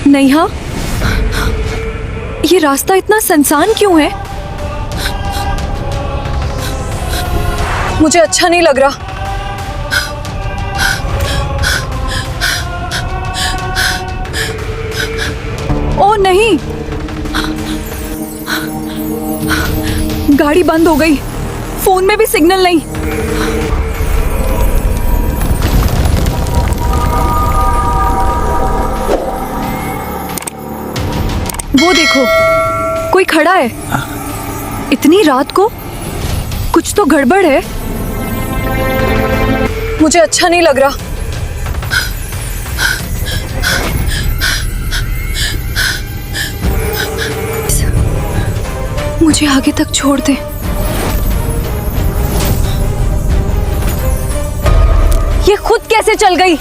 नेहा, ये रास्ता इतना सुनसान क्यों है? मुझे अच्छा नहीं लग रहा। ओ नहीं, गाड़ी बंद हो गई, फोन में भी सिग्नल नहीं। वो देखो, कोई खड़ा है। इतनी रात को कुछ तो गड़बड़ है। मुझे अच्छा नहीं लग रहा। मुझे आगे तक छोड़ दे। ये खुद कैसे चल गई?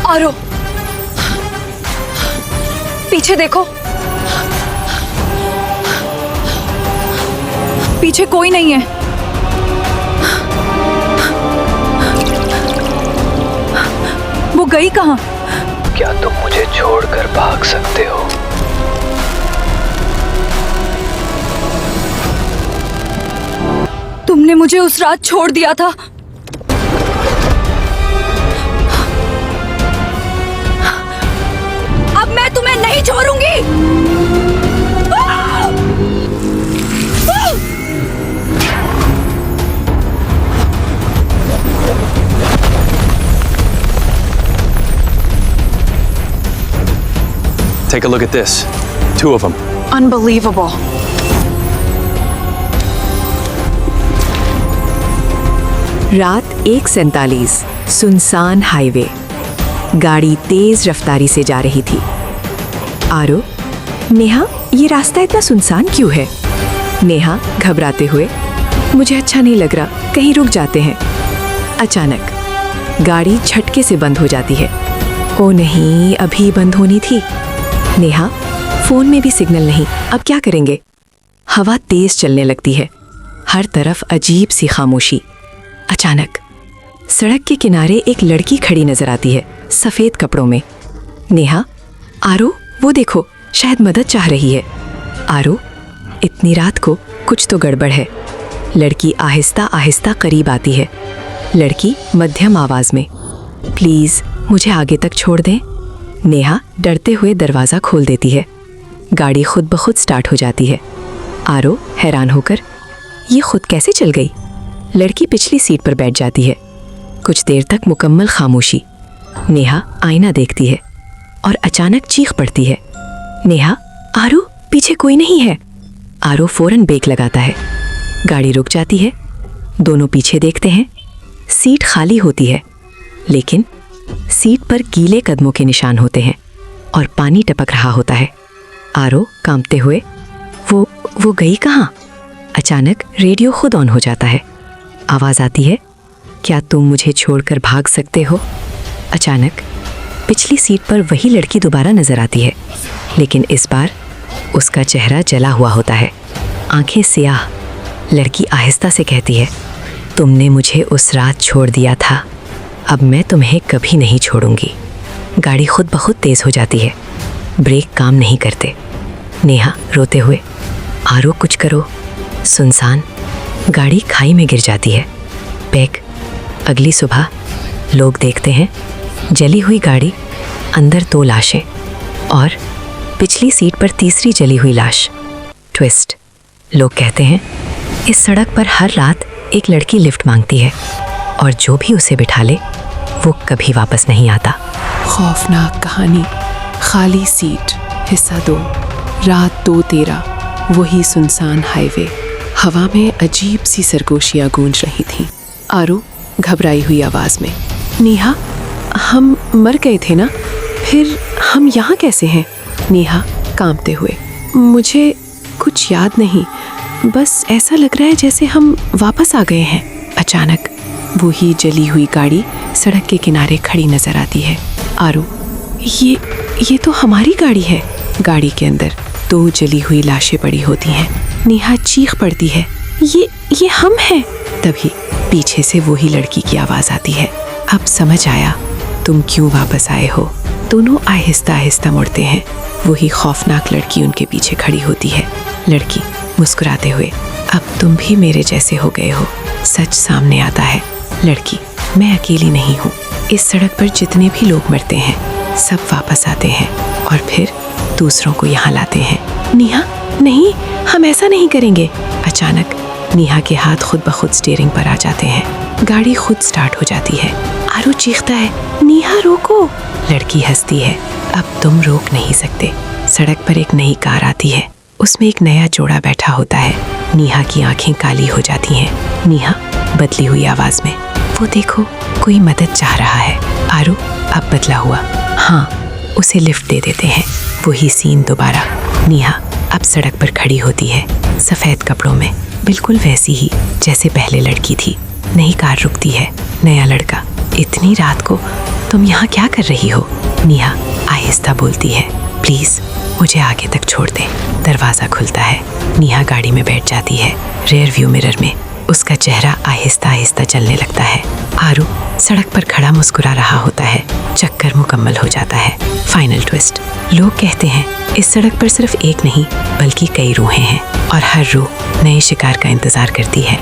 आरो, पीछे देखो। पीछे कोई नहीं है। वो गई कहाँ? क्या तुम मुझे छोड़कर भाग सकते हो? तुमने मुझे उस रात छोड़ दिया था। अब मैं तुम्हें नहीं छोड़ूंगी। Take a look at this. 2 of them. Unbelievable. रात 1:47, सुनसान हाईवे। गाड़ी तेज रफ्तारी से जा रही थी। आरो, नेहा, ये रास्ता इतना सुनसान क्यों है? नेहा घबराते हुए, मुझे अच्छा नहीं लग रहा, कहीं रुक जाते हैं। अचानक गाड़ी झटके से बंद हो जाती है। ओ नहीं, अभी बंद होनी थी। नेहा, फोन में भी सिग्नल नहीं, अब क्या करेंगे? हवा तेज चलने लगती है, हर तरफ अजीब सी खामोशी। अचानक सड़क के किनारे एक लड़की खड़ी नजर आती है, सफेद कपड़ों में। नेहा, आरो, वो देखो, शायद मदद चाह रही है। आरो, इतनी रात को कुछ तो गड़बड़ है। लड़की आहिस्ता आहिस्ता करीब आती है। लड़की मध्यम आवाज में, प्लीज मुझे आगे तक छोड़ दें। नेहा डरते हुए दरवाजा खोल देती है। गाड़ी खुद ब खुद स्टार्ट हो जाती है। आरो हैरान होकर, ये खुद कैसे चल गई? लड़की पिछली सीट पर बैठ जाती है। कुछ देर तक मुकम्मल खामोशी। नेहा आईना देखती है और अचानक चीख पड़ती है, नेहा, आरो, पीछे कोई नहीं है। आरो फौरन ब्रेक लगाता है। गाड़ी रुक जाती है। दोनों पीछे देखते हैं। सीट खाली होती है, लेकिन सीट पर गीले कदमों के निशान होते हैं और पानी टपक रहा होता है। आरो कांपते हुए, वो गई कहाँ? अचानक रेडियो खुद ऑन हो जाता है। आवाज आती है, क्या तुम मुझे छोड़कर भाग सकते हो? अचानक पिछली सीट पर वही लड़की दोबारा नजर आती है, लेकिन इस बार उसका चेहरा जला हुआ होता है, आंखें स्याह। लड़की आहिस्ता से कहती है, तुमने मुझे उस रात छोड़ दिया था, अब मैं तुम्हें कभी नहीं छोड़ूंगी। गाड़ी खुद ब खुद तेज हो जाती है, ब्रेक काम नहीं करते। नेहा रोते हुए, आरो कुछ करो। सुनसान, गाड़ी खाई में गिर जाती है। पैक। अगली सुबह लोग देखते हैं जली हुई गाड़ी, अंदर 2 लाशें और पिछली सीट पर तीसरी जली हुई लाश। ट्विस्ट। लोग कहते हैं इस सड़क पर हर रात एक लड़की लिफ्ट मांगती है और जो भी उसे बिठा ले वो कभी वापस नहीं आता। खौफनाक कहानी, खाली सीट, हिस्सा 2, रात 2:13, वही सुनसान हाईवे। हवा में अजीब सी सरगोशियां गूंज रही थीं। आरो घबराई हुई आवाज में, नेहा, हम मर गए थे ना, फिर हम यहाँ कैसे हैं? नेहा कांपते हुए, मुझे कुछ याद नहीं, बस ऐसा लग रहा है जैसे हम वापस आ गए हैं। अचानक वो ही जली हुई गाड़ी सड़क के किनारे खड़ी नजर आती है। आरो, ये तो हमारी गाड़ी है। गाड़ी के अंदर 2 जली हुई लाशें पड़ी होती हैं। नेहा चीख पड़ती है, ये हम हैं। तभी पीछे से वही लड़की की आवाज आती है। अब समझ आया तुम क्यों वापस आए हो। दोनों आहिस्ता आहिस्ता मुड़ते हैं। वही खौफनाक लड़की उनके पीछे खड़ी होती है। लड़की मुस्कुराते हुए, अब तुम भी मेरे जैसे हो गए हो। सच सामने आता है। लड़की, मैं अकेली नहीं हूँ। इस सड़क पर जितने भी लोग मरते हैं सब वापस आते हैं और फिर दूसरों को यहाँ लाते हैं। नेहा, नहीं, हम ऐसा नहीं करेंगे। अचानक नेहा के हाथ खुद ब खुद स्टीयरिंग पर आ जाते हैं। गाड़ी खुद स्टार्ट हो जाती है। आरू चीखता है, नेहा रोको। लड़की हंसती है, अब तुम रोक नहीं सकते। सड़क पर एक नई कार आती है। उसमें एक नया जोड़ा बैठा होता है। नेहा की आंखें काली हो जाती हैं। नेहा बदली हुई आवाज में, वो देखो, कोई मदद चाह रहा है। आरू अब बदला हुआ, हाँ, उसे लिफ्ट दे देते हैं। वही सीन दोबारा। नेहा अब सड़क पर खड़ी होती है, सफेद कपड़ों में, बिल्कुल वैसी ही जैसे पहले लड़की थी। नई कार रुकती है। नया लड़का, इतनी रात को तुम यहाँ क्या कर रही हो? नेहा आहिस्ता बोलती है, प्लीज मुझे आगे तक छोड़ दे। दरवाजा खुलता है। नेहा गाड़ी में बैठ जाती है। रेयर व्यू मिरर में उसका चेहरा आहिस्ता आहिस्ता चलने लगता है। आरू सड़क पर खड़ा मुस्कुरा रहा होता है। चक्कर मुकम्मल हो जाता है। Final twist. लोग कहते हैं इस सड़क पर सिर्फ एक नहीं बल्कि कई रूहें हैं और हर रूह नए शिकार का इंतजार करती है।